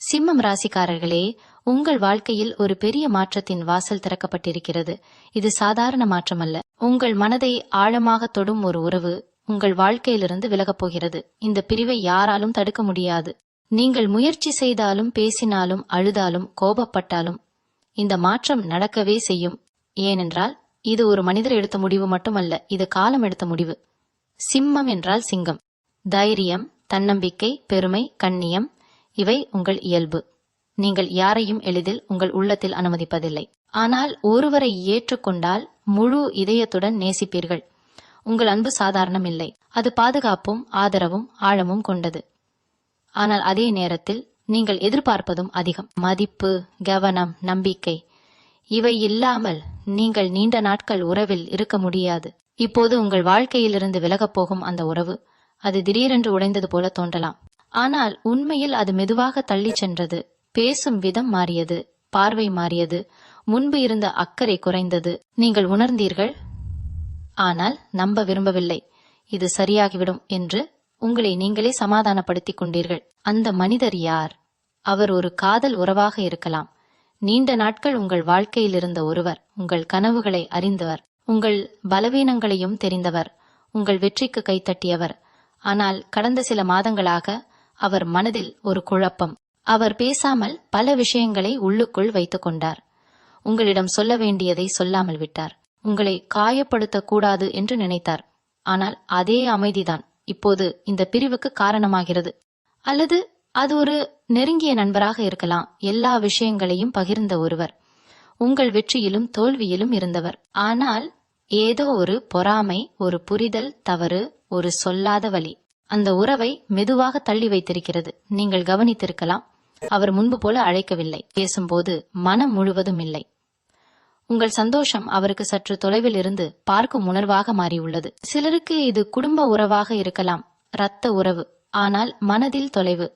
சிம்மம் ராசிக்காரர்களே, உங்கள் வாழ்க்கையில் ஒரு பெரிய மாற்றத்தின் வாசல் திறக்கப்பட்டிருக்கிறது. இது சாதாரண மாற்றமல்ல. உங்கள் மனதை ஆழமாக தொடும் ஒரு உறவு உங்கள் வாழ்க்கையிலிருந்து விலகப் போகிறது. இந்த பிரிவை யாராலும் தடுக்க முடியாது. நீங்கள் முயற்சி செய்தாலும், பேசினாலும், அழுதாலும், கோபப்பட்டாலும் இந்த மாற்றம் நடக்கவே செய்யும். ஏனென்றால் இது ஒரு மனிதர் எடுத்த முடிவு மட்டுமல்ல, இது காலம் எடுத்த முடிவு. சிம்மம் என்றால் சிங்கம். தைரியம், தன்னம்பிக்கை, பெருமை, கண்ணியம் இவை உங்கள் இயல்பு. நீங்கள் யாரையும் எளிதில் உங்கள் உள்ளத்தில் அனுமதிப்பதில்லை. ஆனால் ஒருவரை ஏற்றுக்கொண்டால் முழு இதயத்துடன் நேசிப்பீர்கள். உங்கள் அன்பு சாதாரணம் இல்லை. அது பாதுகாப்பும் ஆதரவும் ஆழமும் கொண்டது. ஆனால் அதே நேரத்தில் நீங்கள் எதிர்பார்ப்பதும் அதிகம். மதிப்பு, கவனம், நம்பிக்கை இவை இல்லாமல் நீங்கள் நீண்ட நாட்கள் உறவில் இருக்க முடியாது. இப்போது உங்கள் வாழ்க்கையிலிருந்து விலகப் போகும் அந்த உறவு, அது திடீரென்று உடைந்தது போல தோன்றலாம். ஆனால் உண்மையில் அது மெதுவாக தள்ளி சென்றது. பேசும் விதம் மாறியது, பார்வை மாறியது, முன்பு இருந்த அக்கறை குறைந்தது. நீங்கள் உணர்ந்தீர்கள், ஆனால் நம்ப விரும்பவில்லை. இது சரியாகிவிடும் என்று உங்களை நீங்களே சமாதானப்படுத்திக் கொண்டீர்கள். அந்த மனிதர் யார்? அவர் ஒரு காதல் உறவாக இருக்கலாம். நீண்ட நாட்கள் உங்கள் வாழ்க்கையில் இருந்த ஒருவர், உங்கள் கனவுகளை அறிந்தவர், உங்கள் பலவீனங்களையும் தெரிந்தவர், உங்கள் வெற்றிக்கு கைத்தட்டியவர். ஆனால் கடந்த சில மாதங்களாக அவர் மனதில் ஒரு குழப்பம். அவர் பேசாமல் பல விஷயங்களை உள்ளுக்குள் வைத்துக் கொண்டார். உங்களிடம் சொல்ல வேண்டியதை சொல்லாமல் விட்டார். உங்களை காயப்படுத்தக் கூடாது என்று நினைத்தார். ஆனால் அதே அமைதிதான் இப்போது இந்த பிரிவுக்கு காரணமாகிறது. அல்லது அது ஒரு நெருங்கிய நண்பராக இருக்கலாம். எல்லா விஷயங்களையும் பகிர்ந்த ஒருவர், உங்கள் வெற்றியிலும் தோல்வியிலும் இருந்தவர். ஆனால் ஏதோ ஒரு பொறாமை, ஒரு புரிதல் தவறு, ஒரு சொல்லாத வலி அந்த உறவை மெதுவாக தள்ளி வைத்திருக்கிறது. நீங்கள் கவனித்திருக்கலாம், அவர் முன்பு போல அழைக்கவில்லை. பேசும்போது மனம் முழுவதும் இல்லை. உங்கள் சந்தோஷம் அவருக்கு சற்று தொலைவில் இருந்து பார்க்கும் உணர்வாக மாறியுள்ளது. சிலருக்கு இது குடும்ப உறவாக இருக்கலாம், இரத்த உறவு. ஆனால் மனதில் தொலைவு.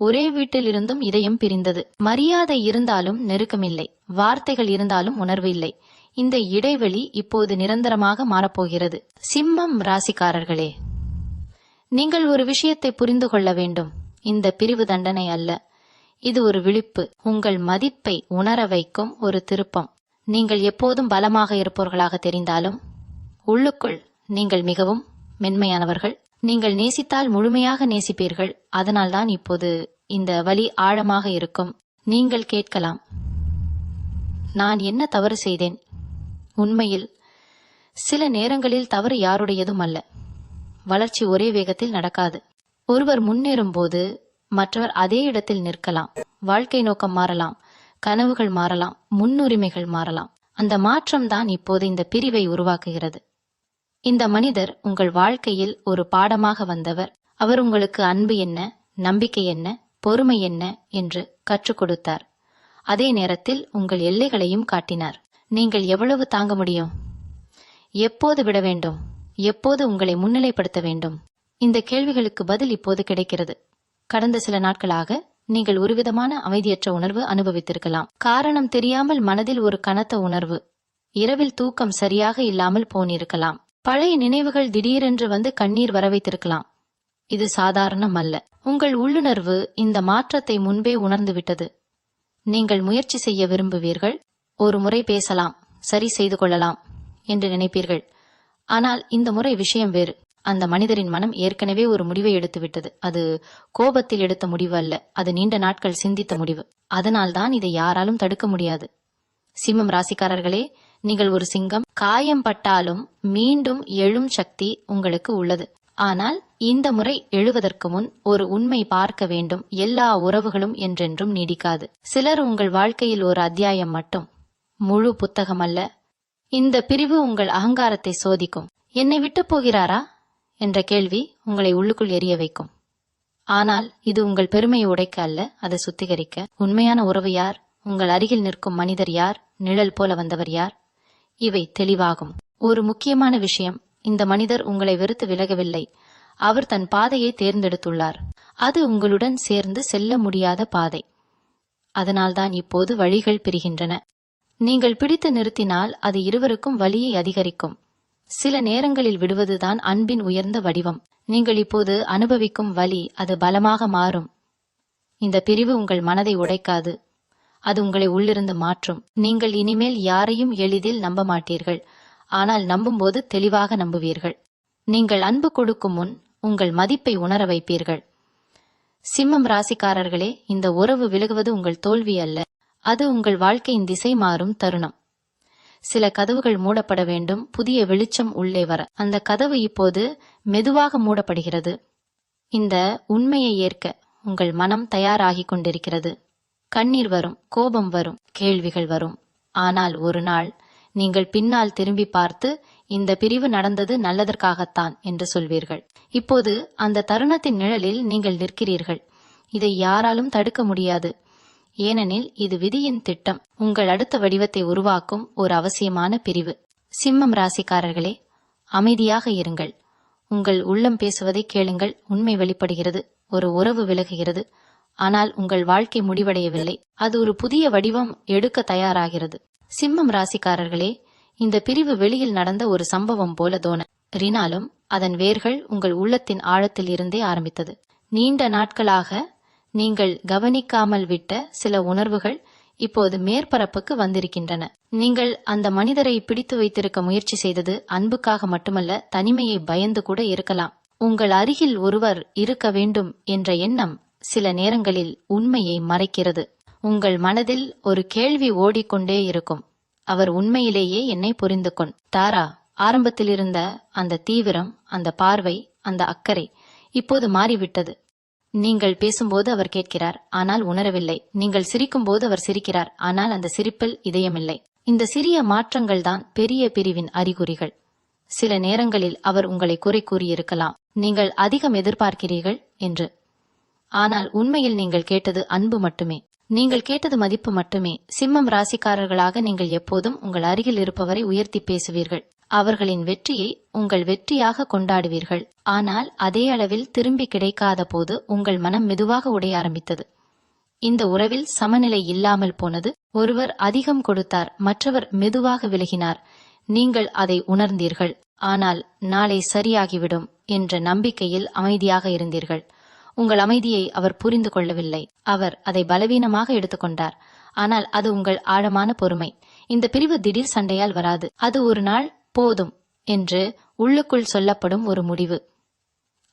ஒரே வீட்டில் இருந்தும் இதயம் பிரிந்தது. மரியாதை இருந்தாலும் நெருக்கமில்லை, வார்த்தைகள் இருந்தாலும் உணர்வு இல்லை. இந்த இடைவெளி இப்போது நிரந்தரமாக மாறப்போகிறது. சிம்மம் ராசிக்காரர்களே, நீங்கள் ஒரு விஷயத்தை புரிந்து கொள்ள வேண்டும். இந்த பிரிவு தண்டனை அல்ல, இது ஒரு விழிப்பு. உங்கள் மதிப்பை உணர வைக்கும் ஒரு திருப்பம். நீங்கள் எப்போதும் பலமாக இருப்பவர்களாக தெரிந்தாலும் உள்ளுக்குள் நீங்கள் மிகவும் மென்மையானவர்கள். நீங்கள் நேசித்தால் முழுமையாக நேசிப்பீர்கள். அதனால்தான் இப்போது இந்த வலி ஆழமாக இருக்கும். நீங்கள் கேட்கலாம், நான் என்ன தவறு செய்தேன்? உண்மையில் சில நேரங்களில் தவறு யாருடையதும் அல்ல. வளர்ச்சி ஒரே வேகத்தில் நடக்காது. ஒருவர் முன்னேறும் போது மற்றவர் அதே இடத்தில் நிற்கலாம். வாழ்க்கை நோக்கம் மாறலாம், கனவுகள் மாறலாம், முன்னுரிமைகள் மாறலாம். அந்த மாற்றம் தான் இப்போது இந்த பிரிவை உருவாக்குகிறது. இந்த மனிதர் உங்கள் வாழ்க்கையில் ஒரு பாடமாக வந்தவர். அவர் உங்களுக்கு அன்பு என்ன, நம்பிக்கை என்ன, பொறுமை என்ன என்று கற்றுக் கொடுத்தார். அதே நேரத்தில் உங்கள் எல்லைகளையும் காட்டினார். நீங்கள் எவ்வளவு தாங்க முடியும்? எப்போது விட வேண்டும்? எப்போது உங்களை முன்னிலைப்படுத்த வேண்டும்? இந்த கேள்விகளுக்கு பதில் இப்போது கிடைக்கிறது. கடந்த சில நாட்களாக நீங்கள் ஒருவிதமான அமைதியற்ற உணர்வு அனுபவித்திருக்கலாம். காரணம் தெரியாமல் மனதில் ஒரு கனத்த உணர்வு. இரவில் தூக்கம் சரியாக இல்லாமல் போனிருக்கலாம். பழைய நினைவுகள் திடீரென்று வந்து கண்ணீர் வர வைத்திருக்கலாம். இது சாதாரணம் அல்ல. உங்கள் உள்ளுணர்வு இந்த மாற்றத்தை முன்பே உணர்ந்து விட்டது. நீங்கள் முயற்சி செய்ய விரும்புவீர்கள். ஒரு முறை பேசலாம், சரி செய்து கொள்ளலாம் என்று நினைப்பீர்கள். ஆனால் இந்த முறை விஷயம் வேறு. அந்த மனிதரின் மனம் ஏற்கனவே ஒரு முடிவை எடுத்துவிட்டது. அது கோபத்தில் எடுத்த முடிவு அல்ல, அது நீண்ட நாட்கள் சிந்தித்த முடிவு. அதனால்தான் இதை யாராலும் தடுக்க முடியாது. சிம்மம் ராசிக்காரர்களே, நீங்கள் ஒரு சிங்கம். காயம் பட்டாலும் மீண்டும் எழும் சக்தி உங்களுக்கு உள்ளது. ஆனால் இந்த முறை எழுவதற்கு முன் ஒரு உண்மை பார்க்க வேண்டும். எல்லா உறவுகளும் என்றென்றும் நீடிக்காது. சிலர் உங்கள் வாழ்க்கையில் ஒரு அத்தியாயம் மட்டும், முழு புத்தகம் அல்ல. இந்த பிரிவு உங்கள் அகங்காரத்தை சோதிக்கும். என்னை விட்டு போகிறாரா என்ற கேள்வி உங்களை உள்ளுக்குள் எரிய வைக்கும். ஆனால் இது உங்கள் பெருமையை உடைக்க அல்ல, அதை சுத்திகரிக்க. உண்மையான உறவு யார்? உங்கள் அருகில் நிற்கும் மனிதர் யார்? நிழல் போல வந்தவர் யார்? இவை தெளிவாகும். ஒரு முக்கியமான விஷயம், இந்த மனிதர் உங்களை வெறுத்து விலகவில்லை. அவர் தன் பாதையை தேர்ந்தெடுத்துள்ளார். அது உங்களுடன் சேர்ந்து செல்ல முடியாத பாதை. அதனால்தான் இப்போது வழிகள் பிரிகின்றன. நீங்கள் பிடித்து நிறுத்தினால் அது இருவருக்கும் வலியை அதிகரிக்கும். சில நேரங்களில் விடுவதுதான் அன்பின் உயர்ந்த வடிவம். நீங்கள் இப்போது அனுபவிக்கும் வலி அது பலமாக மாறும். இந்த பிரிவு உங்கள் மனதை உடைக்காது, அது உங்களை உள்ளிருந்து மாற்றும். நீங்கள் இனிமேல் யாரையும் எளிதில் நம்ப மாட்டீர்கள், ஆனால் நம்பும்போது தெளிவாக நம்புவீர்கள். நீங்கள் அன்பு கொடுக்கும் முன் உங்கள் மதிப்பை உணர வைப்பீர்கள். சிம்மம் ராசிக்காரர்களே, இந்த உறவு விலகுவது உங்கள் தோல்வி அல்ல, அது உங்கள் வாழ்க்கையின் திசை மாறும் தருணம். சில கதவுகள் மூடப்பட வேண்டும், புதிய வெளிச்சம் உள்ளே வர. அந்த கதவு இப்போது மெதுவாக மூடப்படுகிறது. இந்த உண்மையை ஏற்க உங்கள் மனம் தயாராகி கொண்டிருக்கிறது. கண்ணீர் வரும், கோபம் வரும், கேள்விகள் வரும். ஆனால் ஒரு நாள் நீங்கள் பின்னால் திரும்பி பார்த்து, இந்த பிரிவு நடந்தது நல்லதற்காகத்தான் என்று சொல்வீர்கள். இப்போது அந்த தருணத்தின் நிழலில் நீங்கள் நிற்கிறீர்கள். இதை யாராலும் தடுக்க முடியாது, ஏனெனில் இது விதியின் திட்டம். உங்கள் அடுத்த வடிவத்தை உருவாக்கும் ஒரு அவசியமான பிரிவு. சிம்மம் ராசிக்காரர்களே, அமைதியாக இருங்கள். உங்கள் உள்ளம் பேசுவதை கேளுங்கள். உண்மை வெளிப்படுகிறது. ஒரு உறவு விலகுகிறது, ஆனால் உங்கள் வாழ்க்கை முடிவடையவில்லை. அது ஒரு புதிய வடிவம் எடுக்க தயாராகிறது. சிம்மம் ராசிக்காரர்களே, இந்த பிரிவு வெளியில் நடந்த ஒரு சம்பவம் போல தோன்றினாலும் அதன் வேர்கள் உங்கள் உள்ளத்தின் ஆழத்தில் இருந்தே ஆரம்பித்தது. நீண்ட நாட்களாக நீங்கள் கவனிக்காமல் விட்ட சில உணர்வுகள் இப்போது மேற்பரப்புக்கு வந்திருக்கின்றன. நீங்கள் அந்த மனிதரை பிடித்து வைத்திருக்க முயற்சி செய்தது அன்புக்காக மட்டுமல்ல, தனிமையை பயந்து கூட இருக்கலாம். உங்கள் அருகில் ஒருவர் இருக்க வேண்டும் என்ற எண்ணம் சில நேரங்களில் உண்மையை மறைக்கிறது. உங்கள் மனதில் ஒரு கேள்வி ஓடிக்கொண்டே இருக்கும், அவர் உண்மையிலேயே என்னை புரிந்து கொண்டாரா? ஆரம்பத்தில் இருந்த அந்த தீவிரம், அந்த பார்வை, அந்த அக்கறை இப்போது மாறிவிட்டது. நீங்கள் பேசும்போது அவர் கேட்கிறார், ஆனால் உணரவில்லை. நீங்கள் சிரிக்கும் போது அவர் சிரிக்கிறார், ஆனால் அந்த சிரிப்பில் இதயமில்லை. இந்த சிறிய மாற்றங்கள் தான் பெரிய பிரிவின் அறிகுறிகள். சில நேரங்களில் அவர் உங்களை குறை கூறியிருக்கலாம், நீங்கள் அதிகம் எதிர்பார்க்கிறீர்கள் என்று. ஆனால் உண்மையில் நீங்கள் கேட்டது அன்பு மட்டுமே. நீங்கள் கேட்டது மதிப்பு மட்டுமே. சிம்மம் ராசிக்காரர்களாக நீங்கள் எப்போதும் உங்கள் அருகில் இருப்பவரை உயர்த்தி பேசுவீர்கள். அவர்களின் வெற்றியை உங்கள் வெற்றியாக கொண்டாடுவீர்கள். ஆனால் அதே அளவில் திரும்பி கிடைக்காத போது உங்கள் மனம் மெதுவாக உடைய ஆரம்பித்தது. இந்த உறவில் சமநிலை இல்லாமல் போனது. ஒருவர் அதிகம் கொடுத்தார், மற்றவர் மெதுவாக விலகினார். நீங்கள் அதை உணர்ந்தீர்கள், ஆனால் நாளை சரியாகிவிடும் என்ற நம்பிக்கையில் அமைதியாக இருந்தீர்கள். உங்கள் அமைதியை அவர் புரிந்து கொள்ளவில்லை. அவர் அதை பலவீனமாக எடுத்துக்கொண்டார். ஆனால் அது உங்கள் ஆழமான பொறுமை. இந்த பிரிவு திடீர் சண்டையால் வராது. அது ஒரு நாள் போதும் என்று உள்ளுக்குள் சொல்லப்படும் ஒரு முடிவு.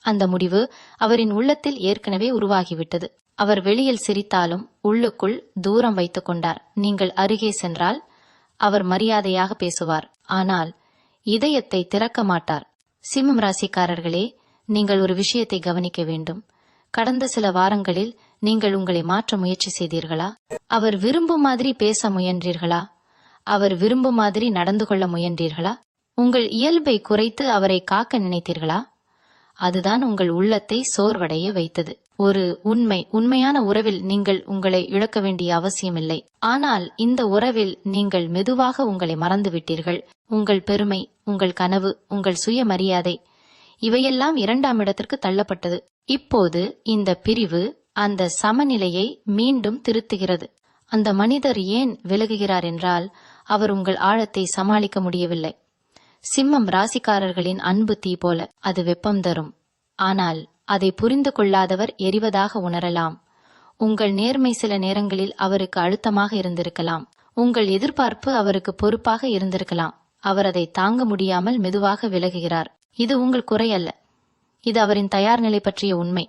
அந்த முடிவு அவரின் உள்ளத்தில் ஏற்கனவே உருவாகிவிட்டது. அவர் வெளியில் சிரித்தாலும் உள்ளுக்குள் தூரம் வைத்துக் கொண்டார். நீங்கள் அருகே சென்றால் அவர் மரியாதையாக பேசுவார், ஆனால் இதயத்தை திறக்க மாட்டார். சிம்மம் ராசிக்காரர்களே, நீங்கள் ஒரு விஷயத்தை கவனிக்க வேண்டும். கடந்த சில வாரங்களில் நீங்கள் உங்களை மாற்ற முயற்சி செய்தீர்களா? அவர் விரும்பும் மாதிரி பேச முயன்றீர்களா? அவர் விரும்பும் மாதிரி நடந்து கொள்ள முயன்றீர்களா? உங்கள் இயல்பை குறைத்து அவரை காக்க நினைத்தீர்களா? அதுதான் உங்கள் உள்ளத்தை சோர்வடைய வைத்தது. ஒரு உண்மையான உறவில் நீங்கள் உங்களை இழக்க வேண்டிய அவசியமில்லை. ஆனால் இந்த உறவில் நீங்கள் மெதுவாக உங்களை மறந்துவிட்டீர்கள். உங்கள் பெருமை, உங்கள் கனவு, உங்கள் சுயமரியாதை இவையெல்லாம் இரண்டாம் இடத்திற்கு தள்ளப்பட்டது. இப்போது இந்த பிரிவு அந்த சமநிலையை மீண்டும் திருத்துகிறது. அந்த மனிதர் ஏன் விலகுகிறார் என்றால், அவர் உங்கள் ஆழத்தை சமாளிக்க முடியவில்லை. சிம்மம் ராசிக்காரர்களின் அன்பு தீ போல, அது வெப்பம் தரும். ஆனால் அதை புரிந்து கொள்ளாதவர் எரிவதாக உணரலாம். உங்கள் நேர்மை சில நேரங்களில் அவருக்கு அழுத்தமாக இருந்திருக்கலாம். உங்கள் எதிர்பார்ப்பு அவருக்கு பொறுப்பாக இருந்திருக்கலாம். அவர் அதை தாங்க முடியாமல் மெதுவாக விலகுகிறார். இது உங்கள் குறை அல்ல, இது அவரின் தயார் நிலை பற்றிய உண்மை.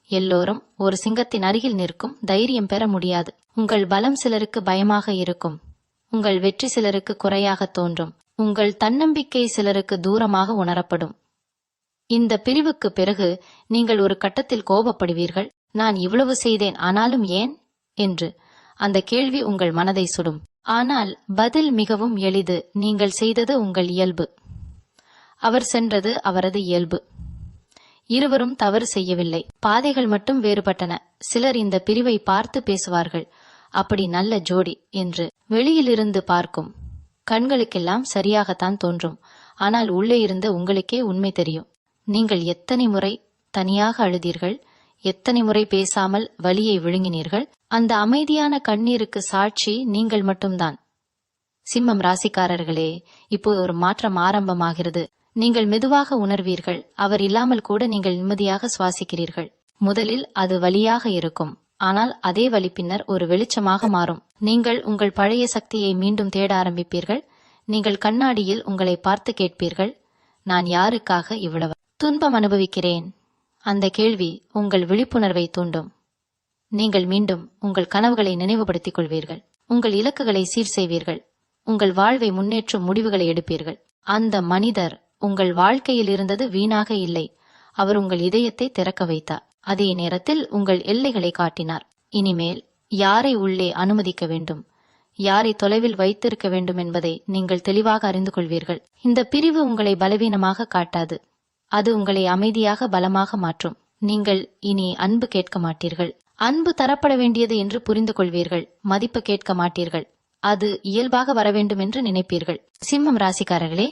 எல்லோரும் ஒரு சிங்கத்தின் அருகில் நிற்கும் தைரியம் பெற முடியாது. உங்கள் பலம் சிலருக்கு பயமாக இருக்கும். உங்கள் வெற்றி சிலருக்கு குறையாக தோன்றும். உங்கள் தன்னம்பிக்கை சிலருக்கு தூரமாக உணரப்படும். இந்த பிரிவுக்கு பிறகு நீங்கள் ஒரு கட்டத்தில் கோபப்படுவீர்கள். நான் இவ்வளவு செய்தேன், ஆனாலும் ஏன் என்று. அந்த கேள்வி உங்கள் மனதை சுடும். ஆனால் பதில் மிகவும் எளிது. நீங்கள் செய்தது உங்கள் இயல்பு, அவர் சென்றது அவரது இயல்பு. இருவரும் தவறு செய்யவில்லை, பாதைகள் மட்டும் வேறுபட்டன. சிலர் இந்த பிரிவை பார்த்து பேசுவார்கள், அப்படி நல்ல ஜோடி என்று. வெளியிலிருந்து பார்க்கும் கண்களுக்கெல்லாம் சரியாகத்தான் தோன்றும். ஆனால் உள்ளே இருந்த உங்களுக்கே உண்மை தெரியும். நீங்கள் எத்தனை முறை தனியாக அழுதீர்கள், எத்தனை முறை பேசாமல் வலியை விழுங்கினீர்கள். அந்த அமைதியான கண்ணீருக்கு சாட்சி நீங்கள் மட்டும்தான். சிம்மம் ராசிக்காரர்களே, இப்போது ஒரு மாற்றம் ஆரம்பமாகிறது. நீங்கள் மெதுவாக உணர்வீர்கள். அவர் இல்லாமல் கூட நீங்கள் நிம்மதியாக சுவாசிக்கிறீர்கள். முதலில் அது வலியாக இருக்கும், ஆனால் அதே வழி பின்னர் ஒரு வெளிச்சமாக மாறும். நீங்கள் உங்கள் பழைய சக்தியை மீண்டும் தேட ஆரம்பிப்பீர்கள். நீங்கள் கண்ணாடியில் உங்களை பார்த்து கேட்பீர்கள், நான் யாருக்காக இவ்வளவு துன்பம் அனுபவிக்கிறேன்? அந்த கேள்வி உங்கள் விழிப்புணர்வை தூண்டும். நீங்கள் மீண்டும் உங்கள் கனவுகளை நினைவுபடுத்திக் கொள்வீர்கள். உங்கள் இலக்குகளை சீர் செய்வீர்கள். உங்கள் வாழ்வை முன்னேற்றும் முடிவுகளை எடுப்பீர்கள். அந்த மனிதர் உங்கள் வாழ்க்கையில் இருந்தது வீணாக இல்லை. அவர் உங்கள் இதயத்தை திறக்க வைத்தார். அதே நேரத்தில் உங்கள் எல்லைகளை காட்டினார். இனிமேல் யாரை உள்ளே அனுமதிக்க வேண்டும், யாரை தொலைவில் வைத்திருக்க வேண்டும் என்பதை நீங்கள் தெளிவாக அறிந்து கொள்வீர்கள். இந்த பிரிவு உங்களை பலவீனமாக காட்டாது. அது உங்களை அமைதியாக பலமாக மாற்றும். நீங்கள் இனி அன்பு கேட்க மாட்டீர்கள். அன்பு தரப்பட வேண்டியது என்று புரிந்து கொள்வீர்கள். மதிப்பு கேட்க மாட்டீர்கள். அது இயல்பாக வரவேண்டும் என்று நினைப்பீர்கள். சிம்மம் ராசிக்காரர்களே,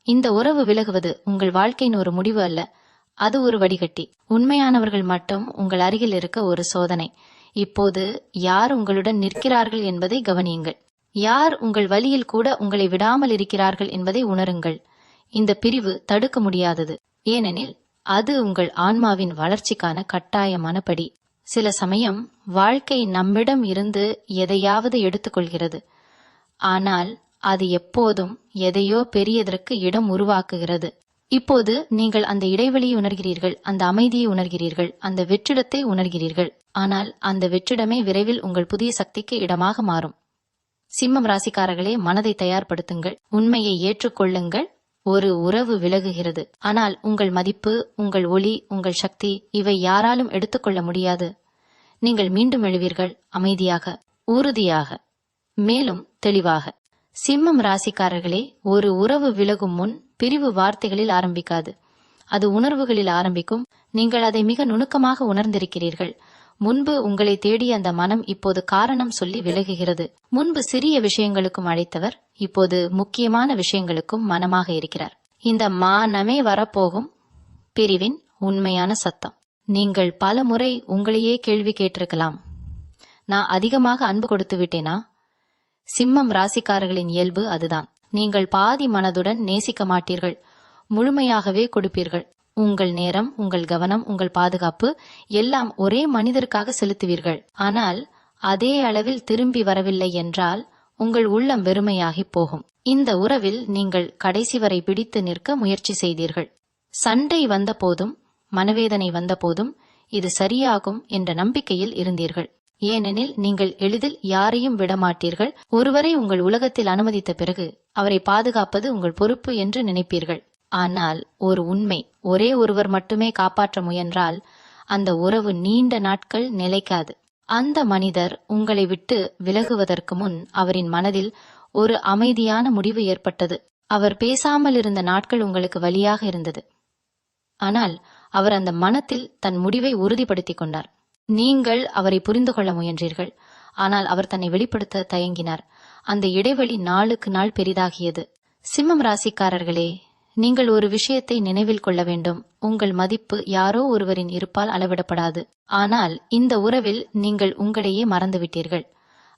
இந்த உறவு விலகுவது உங்கள் வாழ்க்கையின் ஒரு முடிவு அல்ல, அது ஒரு வடிகட்டி. உண்மையானவர்கள் மட்டும் உங்கள் அருகில் இருக்க ஒரு சோதனை. இப்போது யார் உங்களுடன் நிற்கிறார்கள் என்பதை கவனியுங்கள். யார் உங்கள் வழியில் கூட உங்களை விடாமல் இருக்கிறார்கள் என்பதை உணருங்கள். இந்த பிரிவு தடுக்க முடியாதது, ஏனெனில் அது உங்கள் ஆன்மாவின் வளர்ச்சிக்கான கட்டாயமான படி. சில சமயம் வாழ்க்கை நம்மிடம் இருந்து எதையாவது எடுத்துக்கொள்கிறது, ஆனால் அது எப்போதும் எதையோ பெரியதற்கு இடம் உருவாக்குகிறது. இப்போது நீங்கள் அந்த இடைவெளியை உணர்கிறீர்கள், அந்த அமைதியை உணர்கிறீர்கள், அந்த வெற்றிடத்தை உணர்கிறீர்கள். ஆனால் அந்த வெற்றிடமே விரைவில் உங்கள் புதிய சக்திக்கு இடமாக மாறும். சிம்மம் ராசிக்காரர்களே, மனதை தயார்படுத்துங்கள். உண்மையை ஏற்றுக்கொள்ளுங்கள். ஒரு உறவு விலகுகிறது, ஆனால் உங்கள் மதிப்பு, உங்கள் ஒளி, உங்கள் சக்தி இவை யாராலும் எடுத்துக்கொள்ள முடியாது. நீங்கள் மீண்டும் எழுவீர்கள், அமைதியாக, உறுதியாக, மேலும் தெளிவாக. சிம்மம் ராசிக்காரர்களே, ஒரு உறவு விலகும் முன் பிரிவு வார்த்தைகளில் ஆரம்பிக்காது, அது உணர்வுகளில் ஆரம்பிக்கும். நீங்கள் அதை மிக நுணுக்கமாக உணர்ந்திருக்கிறீர்கள். முன்பு உங்களை தேடிய அந்த மனம் இப்போது காரணம் சொல்லி விலகுகிறது. முன்பு சிறிய விஷயங்களுக்கும் அழைத்தவர் இப்போது முக்கியமான விஷயங்களுக்கும் மனமாக இருக்கிறார். இந்த மானமே வரப்போகும் பிரிவின் உண்மையான சத்தம். நீங்கள் பல முறை உங்களையே கேள்வி கேட்டிருக்கலாம், நான் அதிகமாக அன்பு கொடுத்து விட்டேனா? சிம்மம் ராசிக்காரர்களின் இயல்பு அதுதான். நீங்கள் பாதி மனதுடன் நேசிக்க மாட்டீர்கள், முழுமையாகவே கொடுப்பீர்கள். உங்கள் நேரம், உங்கள் கவனம், உங்கள் பாதுகாப்பு எல்லாம் ஒரே மனிதருக்காக செலுத்துவீர்கள். ஆனால் அதே அளவில் திரும்பி வரவில்லை என்றால் உங்கள் உள்ளம் வெறுமையாகி போகும். இந்த உறவில் நீங்கள் கடைசி வரை பிடித்து நிற்க முயற்சி செய்தீர்கள். சண்டை வந்த போதும், மனவேதனை வந்த போதும் இது சரியாகும் என்ற நம்பிக்கையில் இருந்தீர்கள். ஏனெனில் நீங்கள் எளிதில் யாரையும் விடமாட்டீர்கள். ஒருவரை உங்கள் உலகத்தில் அனுமதித்த பிறகு அவரை பாதுகாப்பது உங்கள் பொறுப்பு என்று நினைப்பீர்கள். ஆனால் ஒரு உண்மை, ஒரே ஒருவர் மட்டுமே காப்பாற்ற முயன்றால் அந்த உறவு நீண்ட நாட்கள் நிலைக்காது. அந்த மனிதர் உங்களை விட்டு விலகுவதற்கு முன் அவரின் மனதில் ஒரு அமைதியான முடிவு ஏற்பட்டது. அவர் பேசாமல் இருந்த நாட்கள் உங்களுக்கு வலியாக இருந்தது. ஆனால் அவர் அந்த மனத்தில் தன் முடிவை உறுதிப்படுத்திக் கொண்டார். நீங்கள் அவரை புரிந்து கொள்ள முயன்றீர்கள், ஆனால் அவர் தன்னை வெளிப்படுத்த தயங்கினார். அந்த இடைவெளி நாளுக்கு நாள் பெரிதாகியது. சிம்மம் ராசிக்காரர்களே, நீங்கள் ஒரு விஷயத்தை நினைவில் கொள்ள வேண்டும். உங்கள் மதிப்பு யாரோ ஒருவரின் இருப்பால் அளவிடப்படாது. ஆனால் இந்த உறவில் நீங்கள் உங்களையே மறந்துவிட்டீர்கள்.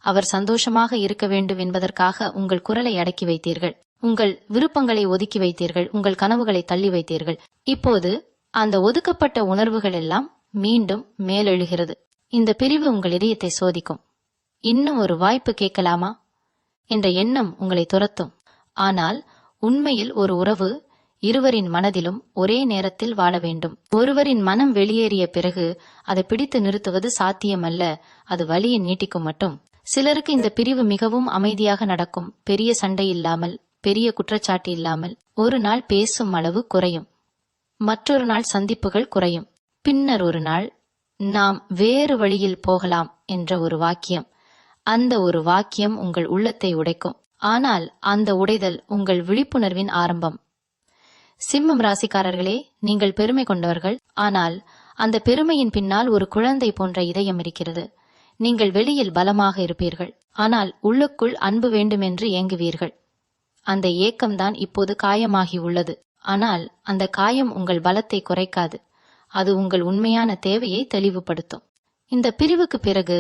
அவர் சந்தோஷமாக இருக்க வேண்டும் என்பதற்காக உங்கள் குரலை அடக்கி வைத்தீர்கள். உங்கள் விருப்பங்களை ஒதுக்கி வைத்தீர்கள். உங்கள் கனவுகளை தள்ளி வைத்தீர்கள். இப்போது அந்த ஒதுக்கப்பட்ட உணர்வுகள் எல்லாம் மீண்டும் மேலெழுகிறது. இந்த பிரிவு உங்கள் இதயத்தை சோதிக்கும். இன்னும் ஒரு வாய்ப்பு கேட்கலாமா என்ற எண்ணம் உங்களை துரத்தும். ஆனால் உண்மையில் ஒரு உறவு இருவரின் மனதிலும் ஒரே நேரத்தில் வாழ வேண்டும். ஒருவரின் மனம் வெளியேறிய பிறகு அதை பிடித்து நிறுத்துவது சாத்தியமல்ல, அது வலியை நீட்டிக்கும் மட்டும். சிலருக்கு இந்த பிரிவு மிகவும் அமைதியாக நடக்கும். பெரிய சண்டை இல்லாமல், பெரிய குற்றச்சாட்டு இல்லாமல். ஒரு நாள் பேசும் அளவு குறையும், மற்றொரு நாள் சந்திப்புகள் குறையும். பின்னர் ஒரு நாள் நாம் வேறு வழியில் போகலாம் என்ற ஒரு வாக்கியம். அந்த ஒரு வாக்கியம் உங்கள் உள்ளத்தை உடைக்கும். ஆனால் அந்த உடைதல் உங்கள் விழிப்புணர்வின் ஆரம்பம். சிம்மம் ராசிக்காரர்களே, நீங்கள் பெருமை கொண்டவர்கள். ஆனால் அந்த பெருமையின் பின்னால் ஒரு குழந்தை போன்ற இதயம் இருக்கிறது. நீங்கள் வெளியில் பலமாக இருப்பீர்கள், ஆனால் உள்ளுக்குள் அன்பு வேண்டுமென்று ஏங்குவீர்கள். அந்த ஏக்கம்தான் இப்போது காயமாகி உள்ளது. ஆனால் அந்த காயம் உங்கள் பலத்தை குறைக்காது. அது உங்கள் உண்மையான தேவையை தெளிவுபடுத்தும். இந்த பிரிவுக்கு பிறகு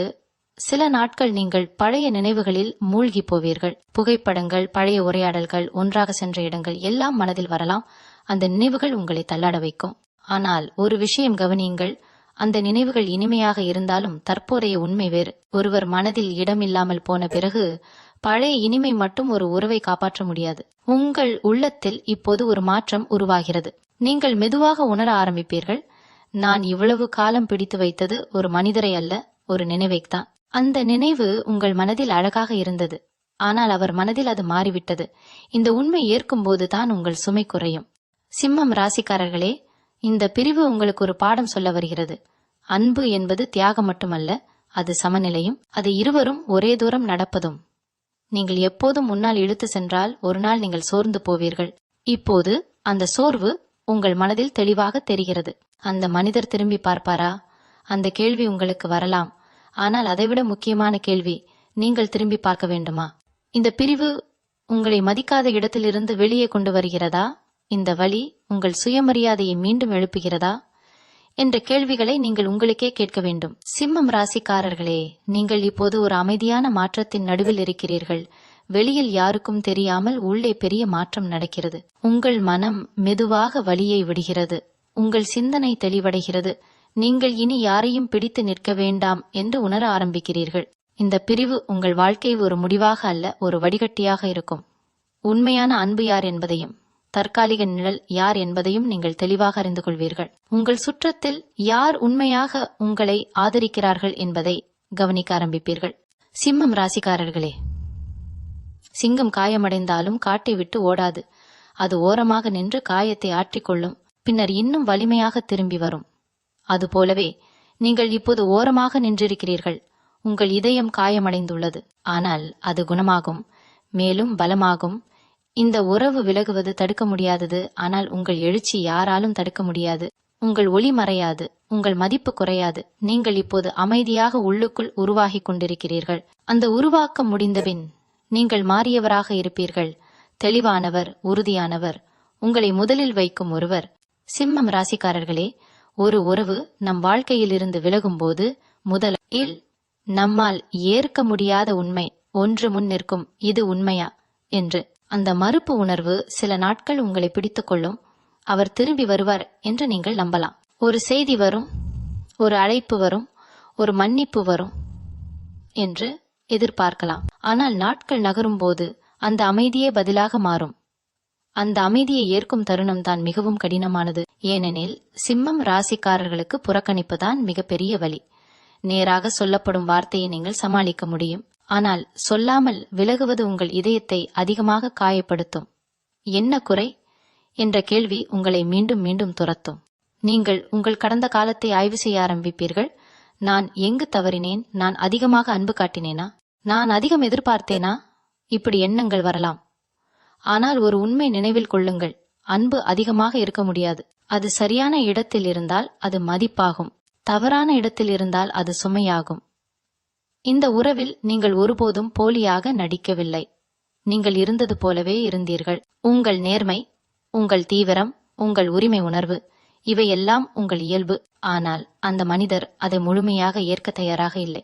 சில நாட்கள் நீங்கள் பழைய நினைவுகளில் மூழ்கி போவீர்கள். புகைப்படங்கள், பழைய உரையாடல்கள், ஒன்றாக சென்ற இடங்கள் எல்லாம் மனதில் வரலாம். அந்த நினைவுகள் உங்களை தள்ளாட வைக்கும். ஆனால் ஒரு விஷயம் கவனியுங்கள், அந்த நினைவுகள் இனிமையாக இருந்தாலும் தற்போதைய உண்மை வேறு. ஒருவர் மனதில் இடமில்லாமல் போன பிறகு பழைய இனிமை மட்டும் ஒரு உறவை காப்பாற்ற முடியாது. உங்கள் உள்ளத்தில் இப்போது ஒரு மாற்றம் உருவாகிறது. நீங்கள் மெதுவாக உணர ஆரம்பிப்பீர்கள், நான் இவ்வளவு காலம் பிடித்து வைத்தது ஒரு மனிதரை அல்ல, ஒரு நினைவைத்தான். அந்த நினைவு உங்கள் மனதில் அழகாக இருந்தது, ஆனால் அவர் மனதில் அது மாறிவிட்டது. இந்த உண்மை ஏற்கும்போது தான் உங்கள் சுமை குறையும். சிம்மம் ராசிக்காரர்களே, இந்த பிரிவு உங்களுக்கு ஒரு பாடம் சொல்ல வருகிறது. அன்பு என்பது தியாகம் மட்டுமல்ல, அது சமநிலையும், அது இருவரும் ஒரே தூரம் நடப்பதும். நீங்கள் எப்போதும் முன்னால் இழுத்து சென்றால் ஒரு நாள் நீங்கள் சோர்ந்து போவீர்கள். இப்போது அந்த சோர்வு உங்கள் மனதில் தெளிவாக தெரிகிறது. அந்த மனிதர் திரும்பி பார்ப்பாரா? அந்த கேள்வி உங்களுக்கு வரலாம். ஆனால் அதைவிட முக்கியமான கேள்வி, நீங்கள் திரும்பி பார்க்க வேண்டுமா? இந்த பிரிவு உங்களை மதிக்காத இடத்திலிருந்து வெளியே கொண்டு வருகிறதா? இந்த வழி உங்கள் சுயமரியாதையை மீண்டும் எழுப்புகிறதா என்ற கேள்விகளை நீங்கள் உங்களுக்கே கேட்க வேண்டும். சிம்மம் ராசிக்காரர்களே, நீங்கள் இப்போது ஒரு அமைதியான மாற்றத்தின் நடுவில் இருக்கிறீர்கள். வெளியில் யாருக்கும் தெரியாமல் உள்ளே பெரிய மாற்றம் நடக்கிறது. உங்கள் மனம் மெதுவாக வலியை விடுகிறது. உங்கள் சிந்தனை தெளிவடைகிறது. நீங்கள் இனி யாரையும் பிடித்து நிற்க வேண்டாம் என்று உணர ஆரம்பிக்கிறீர்கள். இந்த பிரிவு உங்கள் வாழ்க்கை ஒரு முடிவாக அல்ல, ஒரு வடிகட்டியாக இருக்கும். உண்மையான அன்பு யார் என்பதையும் தற்காலிக நிழல் யார் என்பதையும் நீங்கள் தெளிவாக அறிந்து கொள்வீர்கள். உங்கள் சுற்றத்தில் யார் உண்மையாக உங்களை ஆதரிக்கிறார்கள் என்பதை கவனிக்க ஆரம்பிப்பீர்கள். சிம்மம் ராசிக்காரர்களே, சிங்கம் காயமடைந்தாலும் காட்டை விட்டு ஓடாது. அது ஓரமாக நின்று காயத்தை ஆற்றிக்கொள்ளும், பின்னர் இன்னும் வலிமையாக திரும்பி வரும். அதுபோலவே நீங்கள் இப்போது ஓரமாக நின்றிருக்கிறீர்கள். உங்கள் இதயம் காயமடைந்துள்ளது, ஆனால் அது குணமாகும், மேலும் பலமாகும். இந்த உறவு விலகுவது தடுக்க முடியாதது, ஆனால் உங்கள் எழுச்சி யாராலும் தடுக்க முடியாது. உங்கள் ஒளி மறையாது, உங்கள் மதிப்பு குறையாது. நீங்கள் இப்போது அமைதியாக உள்ளுக்குள் உருவாகி கொண்டிருக்கிறீர்கள். அந்த உருவாக்கம் முடிந்தபின் நீங்கள் மாறியவராக இருப்பீர்கள். தெளிவானவர், உறுதியானவர், உங்களை முதலில் வைக்கும் ஒருவர். சிம்மம் ராசிக்காரர்களே, ஒரு உறவு நம் வாழ்க்கையிலிருந்து விலகும்போது முதலில் நம்மால் ஏற்க முடியாத உண்மை ஒன்று முன் நிற்கும். இது உண்மையா என்று. அந்த மறுப்பு உணர்வு சில நாட்கள் உங்களை பிடித்துக் கொள்ளும். அவர் திரும்பி வருவார் என்று நீங்கள் நம்பலாம். ஒரு செய்தி வரும், ஒரு அழைப்பு வரும், ஒரு மன்னிப்பு வரும் என்று எதிர்பார்க்கலாம். ஆனால் நாட்கள் நகரும் போது அந்த அமைதியே பதிலாக மாறும். அந்த அமைதியை ஏற்கும் தருணம் தான் மிகவும் கடினமானது. ஏனெனில் சிம்மம் ராசிக்காரர்களுக்கு புறக்கணிப்பு தான் மிகப்பெரிய வலி. நேராக சொல்லப்படும் வார்த்தையை நீங்கள் சமாளிக்க முடியும், ஆனால் சொல்லாமல் விலகுவது உங்கள் இதயத்தை அதிகமாக காயப்படுத்தும். என்ன குறை என்ற கேள்வி உங்களை மீண்டும் மீண்டும் துரத்தும். நீங்கள் உங்கள் கடந்த காலத்தை ஆய்வு செய்ய ஆரம்பிப்பீர்கள். நான் எங்கு தவறினேன்? நான் அதிகமாக அன்பு காட்டினேனா? நான் அதிகம் எதிர்பார்த்தேனா? இப்படி எண்ணங்கள் வரலாம். ஆனால் ஒரு உண்மை நினைவில் கொள்ளுங்கள், அன்பு அதிகமாக இருக்க முடியாது. அது சரியான இடத்தில் இருந்தால் அது மதிப்பாகும், தவறான இடத்தில் இருந்தால் அது சுமையாகும். இந்த உறவில் நீங்கள் ஒருபோதும் போலியாக நடிக்கவில்லை. நீங்கள் இருந்தது போலவே இருந்தீர்கள். உங்கள் நேர்மை, உங்கள் தீவிரம், உங்கள் உரிமை உணர்வு, இவையெல்லாம் உங்கள் இயல்பு. ஆனால் அந்த மனிதர் அதை முழுமையாக ஏற்க தயாராக இல்லை.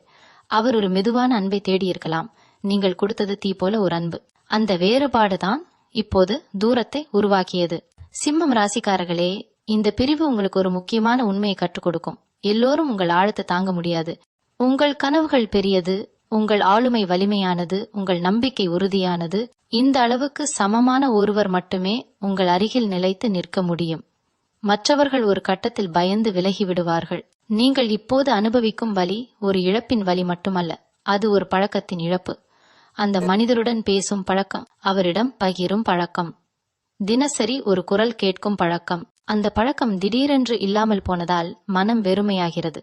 அவர் ஒரு மெதுவான அன்பை தேடியிருக்கலாம். நீங்கள் கொடுத்தது தீ போல ஒரு அன்பு. அந்த வேறுபாடுதான் இப்போது தூரத்தை உருவாக்கியது. சிம்மம் ராசிக்காரர்களே, இந்த பிரிவு உங்களுக்கு ஒரு முக்கியமான உண்மையை கற்றுக் கொடுக்கும். எல்லோரும் உங்கள் ஆழத்தை தாங்க முடியாது. உங்கள் கனவுகள் பெரியது, உங்கள் ஆளுமை வலிமையானது, உங்கள் நம்பிக்கை உறுதியானது. இந்த அளவுக்கு சமமான ஒருவர் மட்டுமே உங்கள் அருகில் நிலைத்து நிற்க முடியும். மற்றவர்கள் ஒரு கட்டத்தில் பயந்து விலகி விடுவார்கள். நீங்கள் இப்போது அனுபவிக்கும் வலி ஒரு இழப்பின் வலி மட்டுமல்ல, அது ஒரு பழக்கத்தின் இழப்பு. அந்த மனிதருடன் பேசும் பழக்கம், அவரிடம் பகிரும் பழக்கம், தினசரி ஒரு குரல் கேட்கும் பழக்கம். அந்த பழக்கம் திடீரென்று இல்லாமல் போனதால் மனம் வெறுமையாகிறது.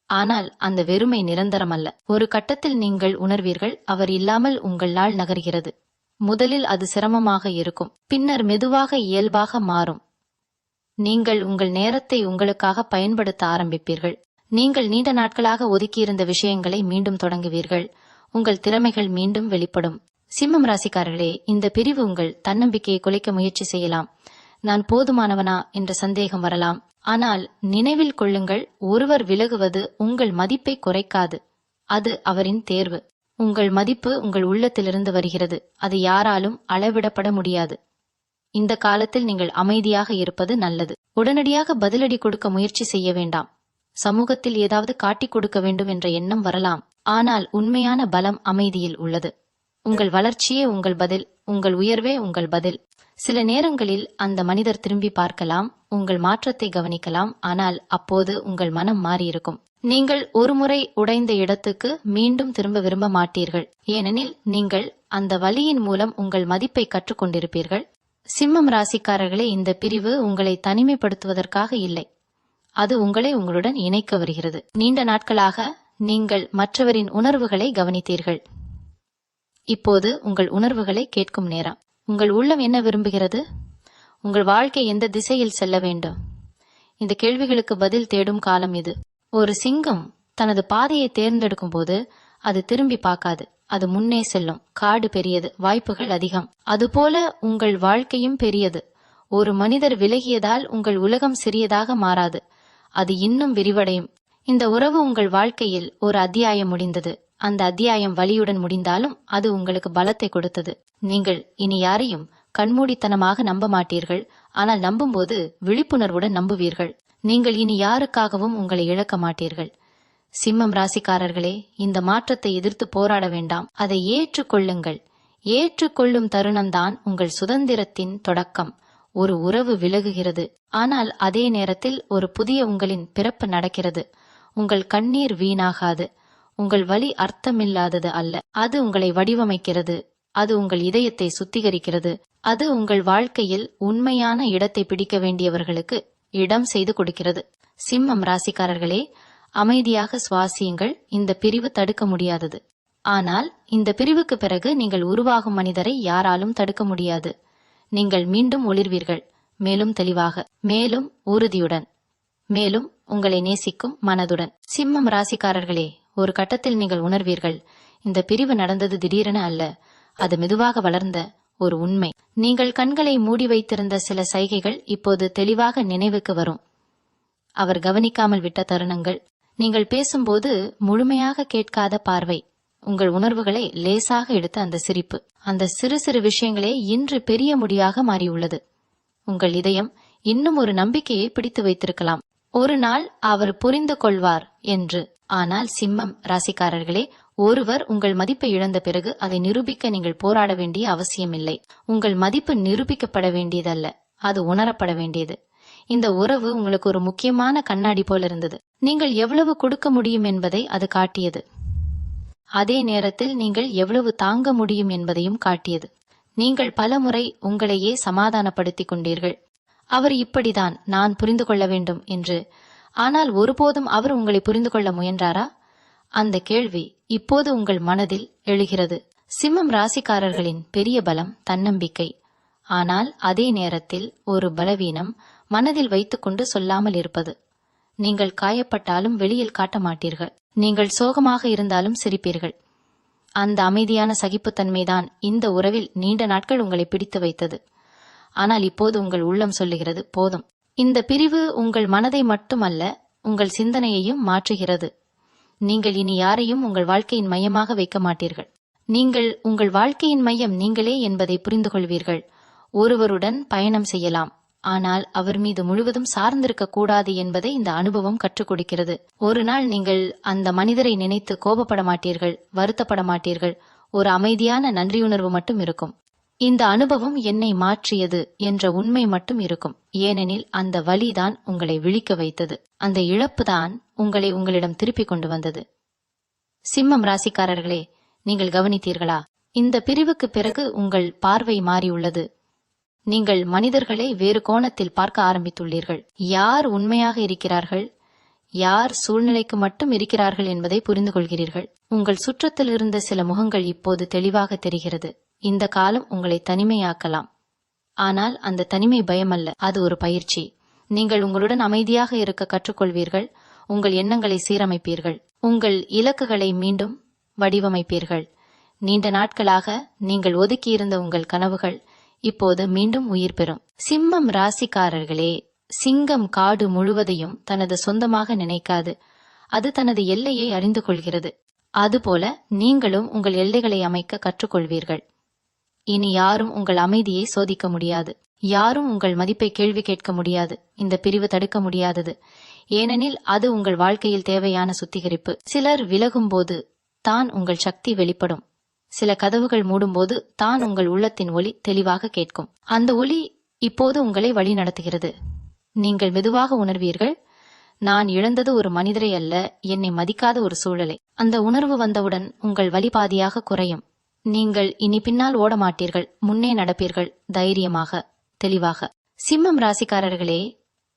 ஆனால் அந்த வெறுமை நிரந்தரமல்ல. ஒரு கட்டத்தில் நீங்கள் உணர்வீர்கள், அவர் இல்லாமல் உங்கள் நாள் நகர்கிறது. முதலில் அது சிரமமாக இருக்கும், பின்னர் மெதுவாக இயல்பாக மாறும். நீங்கள் உங்கள் நேரத்தை உங்களுக்காக பயன்படுத்த ஆரம்பிப்பீர்கள். நீங்கள் நீண்ட நாட்களாக ஒதுக்கியிருந்த விஷயங்களை மீண்டும் தொடங்குவீர்கள். உங்கள் திறமைகள் மீண்டும் வெளிப்படும். சிம்மம் ராசிக்காரர்களே, இந்த பிரிவு உங்கள் தன்னம்பிக்கையை குலைக்க முயற்சி செய்யலாம். நான் போதுமானவனா என்ற சந்தேகம் வரலாம். ஆனால் நினைவில் கொள்ளுங்கள், ஒருவர் விலகுவது உங்கள் மதிப்பை குறைக்காது. அது அவரின் தேர்வு. உங்கள் மதிப்பு உங்கள் உள்ளத்திலிருந்து வருகிறது. அது யாராலும் அளவிடப்பட முடியாது. இந்த காலத்தில் நீங்கள் அமைதியாக இருப்பது நல்லது. உடனடியாக பதிலடி கொடுக்க முயற்சி செய்ய வேண்டாம். சமூகத்தில் ஏதாவது காட்டிக் கொடுக்க வேண்டும் என்ற எண்ணம் வரலாம். ஆனால் உண்மையான பலம் அமைதியில் உள்ளது. உங்கள் வளர்ச்சியே உங்கள் பதில், உங்கள் உயர்வே உங்கள் பதில். சில நேரங்களில் அந்த மனிதர் திரும்பி பார்க்கலாம், உங்கள் மாற்றத்தை கவனிக்கலாம். ஆனால் அப்போது உங்கள் மனம் மாறியிருக்கும். நீங்கள் ஒருமுறை உடைந்த இடத்துக்கு மீண்டும் திரும்ப விரும்ப மாட்டீர்கள். ஏனெனில் நீங்கள் அந்த வழியின் மூலம் உங்கள் மதிப்பை கற்றுக்கொண்டிருப்பீர்கள். சிம்மம் ராசிக்காரர்களே, இந்த பிரிவு உங்களை தனிமைப்படுத்துவதற்காக இல்லை. அது உங்களை உங்களுடன் இணைக்க வருகிறது. நீண்ட நாட்களாக நீங்கள் மற்றவரின் உணர்வுகளை கவனித்தீர்கள். இப்போது உங்கள் உணர்வுகளை கேட்கும் நேரம். உங்கள் உள்ளம் என்ன விரும்புகிறது? உங்கள் வாழ்க்கை எந்த திசையில் செல்ல வேண்டும்? இந்த கேள்விகளுக்கு பதில் தேடும் காலம் இது. ஒரு சிங்கம் தனது பாதையை தேர்ந்தெடுக்கும் போது அது திரும்பி பார்க்காது. அது முன்னே செல்லும். காடு பெரியது, வாய்ப்புகள் அதிகம். அதுபோல உங்கள் வாழ்க்கையும் பெரியது. ஒரு மனிதர் விலகியதால் உங்கள் உலகம் சிறியதாக மாறாது, அது இன்னும் விரிவடையும். இந்த உறவு உங்கள் வாழ்க்கையில் ஒரு அத்தியாயம் முடிந்தது. அந்த அத்தியாயம் வலியுடன் முடிந்தாலும் அது உங்களுக்கு பலத்தை கொடுத்தது. நீங்கள் இனி யாரையும் கண்மூடித்தனமாக நம்ப மாட்டீர்கள். ஆனால் நம்பும்போது விழிப்புணர்வுடன் நம்புவீர்கள். நீங்கள் இனி யாருக்காகவும் உங்களை இழக்க மாட்டீர்கள். சிம்மம் ராசிக்காரர்களே, இந்த மாற்றத்தை எதிர்த்து போராட வேண்டாம். அதை ஏற்றுக்கொள்ளுங்கள். ஏற்றுக்கொள்ளும் தருணம்தான் உங்கள் சுதந்திரத்தின் தொடக்கம். ஒரு உறவு விலகுகிறது, ஆனால் அதே நேரத்தில் ஒரு புதிய உங்களின் பிறப்பு நடக்கிறது. உங்கள் கண்ணீர் வீணாகாது. உங்கள் வலி அர்த்தமில்லாதது அல்ல. அது உங்களை வடிவமைக்கிறது. அது உங்கள் இதயத்தை சுத்திகரிக்கிறது. அது உங்கள் வாழ்க்கையில் உண்மையான இடத்தை பிடிக்க வேண்டியவர்களுக்கு இடம் செய்து கொடுக்கிறது. சிம்மம் ராசிக்காரர்களே, அமைதியாக சுவாசியுங்கள். இந்த பிரிவு தடுக்க முடியாதது. ஆனால் இந்த பிரிவுக்கு பிறகு நீங்கள் உருவாகும் மனிதரை யாராலும் தடுக்க முடியாது. நீங்கள் மீண்டும் ஒளிர்வீர்கள், மேலும் தெளிவாக, மேலும் உறுதியுடன், மேலும் உங்களை நேசிக்கும் மனதுடன். சிம்மம் ராசிக்காரர்களே, ஒரு கட்டத்தில் நீங்கள் உணர்வீர்கள், இந்த பிரிவு நடந்தது திடீரென அல்ல. அது மெதுவாக வளர்ந்த ஒரு உண்மை. நீங்கள் கண்களை மூடி வைத்திருந்த சில சைகைகள் இப்போது தெளிவாக நினைவுக்கு வரும். அவர் கவனிக்காமல் விட்ட தருணங்கள், நீங்கள் பேசும்போது முழுமையாக கேட்காத பார்வை, உங்கள் உணர்வுகளை லேசாக எடுத்த அந்த சிரிப்பு, அந்த சிறு சிறு விஷயங்களே இன்று பெரிய முடியாக மாறியுள்ளது. உங்கள் இதயம் இன்னும் ஒரு நம்பிக்கையை பிடித்து வைத்திருக்கலாம். ஒரு நாள் அவர் புரிந்து கொள்வார் என்று. ஆனால் சிம்மம் ராசிக்காரர்களே, ஒருவர் உங்கள் மதிப்பை இழந்த பிறகு அதை நிரூபிக்க நீங்கள் போராட வேண்டிய அவசியமில்லை. உங்கள் மதிப்பு நிரூபிக்கப்பட வேண்டியதல்ல, அது உணரப்பட வேண்டியது. இந்த உறவு உங்களுக்கு ஒரு முக்கியமான கண்ணாடி போல இருந்தது. நீங்கள் எவ்வளவு கொடுக்க முடியும் என்பதை அது காட்டியது. அதே நேரத்தில் நீங்கள் எவ்வளவு தாங்க முடியும் என்பதையும் காட்டியது. நீங்கள் பலமுறை உங்களையே சமாதானப்படுத்திக் கொண்டீர்கள். அவர் இப்படிதான், நான் புரிந்து கொள்ள வேண்டும் என்று. ஆனால் ஒருபோதும் அவர் உங்களை புரிந்து கொள்ள முயன்றாரா? அந்த கேள்வி இப்போது உங்கள் மனதில் எழுகிறது. சிம்மம் ராசிக்காரர்களின் பெரிய பலம் தன்னம்பிக்கை. ஆனால் அதே நேரத்தில் ஒரு பலவீனம், மனதில் வைத்துக்கொண்டு சொல்லாமல் இருப்பது. நீங்கள் காயப்பட்டாலும் வெளியில் காட்ட மாட்டீர்கள். நீங்கள் சோகமாக இருந்தாலும் சிரிப்பீர்கள். அந்த அமைதியான சகிப்புத்தன்மைதான் இந்த உறவில் நீண்ட நாட்கள் உங்களை பிடித்து வைத்தது. ஆனால் இப்போது உங்கள் உள்ளம் சொல்லுகிறது, போதும். இந்த பிரிவு உங்கள் மனதை மட்டுமல்ல, உங்கள் சிந்தனையையும் மாற்றுகிறது. நீங்கள் இனி யாரையும் உங்கள் வாழ்க்கையின் மையமாக வைக்க மாட்டீர்கள். நீங்கள் உங்கள் வாழ்க்கையின் மையம் நீங்களே என்பதை புரிந்து கொள்வீர்கள். ஒருவருடன் பயணம் செய்யலாம், ஆனால் அவர் மீது முழுவதும் சார்ந்திருக்க கூடாது என்பதை இந்த அனுபவம் கற்றுக் கொடுக்கிறது. ஒரு நாள் நீங்கள் அந்த மனிதரை நினைத்து கோபப்பட மாட்டீர்கள், வருத்தப்பட மாட்டீர்கள். ஒரு அமைதியான நன்றியுணர்வு மட்டும் இருக்கும். இந்த அனுபவம் என்னை மாற்றியது என்ற உண்மை மட்டும் இருக்கும். ஏனெனில் அந்த வலிதான் உங்களை விழிக்க வைத்தது. அந்த இழப்புதான் உங்களை உங்களிடம் திருப்பிக் கொண்டு வந்தது. சிம்மம் ராசிக்காரர்களே, நீங்கள் கவனித்தீர்களா? இந்த பிரிவுக்கு பிறகு உங்கள் பார்வை மாறியுள்ளது. நீங்கள் மனிதர்களை வேறு கோணத்தில் பார்க்க ஆரம்பித்துள்ளீர்கள். யார் உண்மையாக இருக்கிறார்கள், யார் சூழ்நிலைக்கு மட்டும் இருக்கிறார்கள் என்பதை புரிந்து கொள்கிறீர்கள். உங்கள் சுற்றத்தில் இருந்த சில முகங்கள் இப்போது தெளிவாக தெரிகிறது. இந்த காலம் உங்களை தனிமையாக்கலாம். ஆனால் அந்த தனிமை பயமல்ல, அது ஒரு பயிற்சி. நீங்கள் உங்களுடன் அமைதியாக இருக்க கற்றுக்கொள்வீர்கள். உங்கள் எண்ணங்களை சீரமைப்பீர்கள். உங்கள் இலக்குகளை மீண்டும் வடிவமைப்பீர்கள். நீண்ட நாட்களாக நீங்கள் ஒதுக்கியிருந்த உங்கள் கனவுகள் இப்போது மீண்டும் உயிர் பெறும். சிம்மம் ராசிக்காரர்களே, சிங்கம் காடு முழுவதையும் தனது சொந்தமாக நினைக்காது. அது தனது எல்லையை அறிந்து கொள்கிறது. அதுபோல நீங்களும் உங்கள் எல்லைகளை அமைக்க கற்றுக்கொள்வீர்கள். இனி யாரும் உங்கள் அமைதியை சோதிக்க முடியாது. யாரும் உங்கள் மதிப்பை கேள்வி கேட்க முடியாது. இந்த பிரிவு தடுக்க முடியாதது. ஏனெனில் அது உங்கள் வாழ்க்கையில் தேவையான சுத்திகரிப்பு. சிலர் விலகும்போது தான் உங்கள் சக்தி வெளிப்படும். சில கதவுகள் மூடும்போது தான் உங்கள் உள்ளத்தின் ஒளி தெளிவாக கேட்கும். அந்த ஒளி இப்போது உங்களை வழி நடத்துகிறது. நீங்கள் மெதுவாக உணர்வீர்கள், நான் இழந்தது ஒரு மனிதரை அல்ல, என்னை மதிக்காத ஒரு சூழலை. அந்த உணர்வு வந்தவுடன் உங்கள் வலி பாதியாக குறையும். நீங்கள் இனி பின்னால் ஓட மாட்டீர்கள், முன்னே நடப்பீர்கள், தைரியமாக, தெளிவாக. சிம்மம் ராசிக்காரர்களே,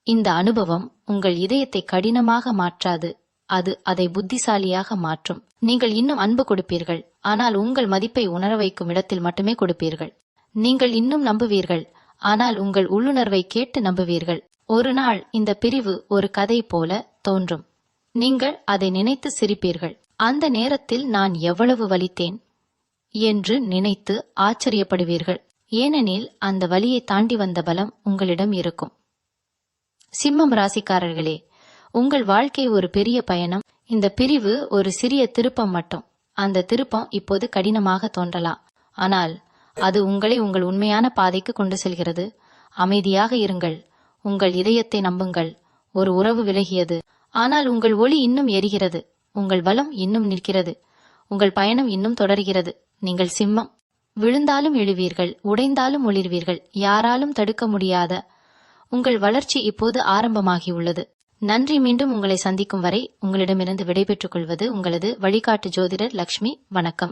இந்த அனுபவம் உங்கள் இதயத்தை கடினமாக மாற்றாது, அது அதை புத்திசாலியாக மாற்றும். நீங்கள் இன்னும் அன்பு கொடுப்பீர்கள், ஆனால் உங்கள் மதிப்பை உணர வைக்கும் இடத்தில் மட்டுமே கொடுப்பீர்கள். நீங்கள் இன்னும் நம்புவீர்கள், ஆனால் உங்கள் உள்ளுணர்வை கேட்டு நம்புவீர்கள். ஒரு நாள் இந்த பிரிவு ஒரு கதை போல தோன்றும். நீங்கள் அதை நினைத்து சிரிப்பீர்கள். அந்த நேரத்தில் நான் எவ்வளவு வலித்தேன் என்று நினைத்து ஆச்சரியப்படுவீர்கள். ஏனெனில் அந்த வலியை தாண்டி வந்த பலம் உங்களிடம் இருக்கும். சிம்மம் ராசிக்காரர்களே, உங்கள் வாழ்க்கை ஒரு பெரிய பயணம். இந்த பிரிவு ஒரு சிறிய திருப்பம் மட்டும். அந்த திருப்பம் இப்போது கடினமாக தோன்றலாம், ஆனால் அது உங்களை உங்கள் உண்மையான பாதைக்கு கொண்டு செல்கிறது. அமைதியாக இருங்கள், உங்கள் இதயத்தை நம்புங்கள். ஒரு உறவு விலகியது, ஆனால் உங்கள் ஒளி இன்னும் எரிகிறது. உங்கள் பலம் இன்னும் நிற்கிறது. உங்கள் பயணம் இன்னும் தொடர்கிறது. நீங்கள் சிம்மம். விழுந்தாலும் எழுவீர்கள், உடைந்தாலும் ஒளிர்வீர்கள். யாராலும் தடுக்க முடியாத உங்கள் வளர்ச்சி இப்போது ஆரம்பமாகியுள்ளது. நன்றி. மீண்டும் உங்களை சந்திக்கும் வரை உங்களிடமிருந்து விடைபெற்றுக் கொள்வது உங்களது வழிகாட்டு ஜோதிடர் லக்ஷ்மி. வணக்கம்.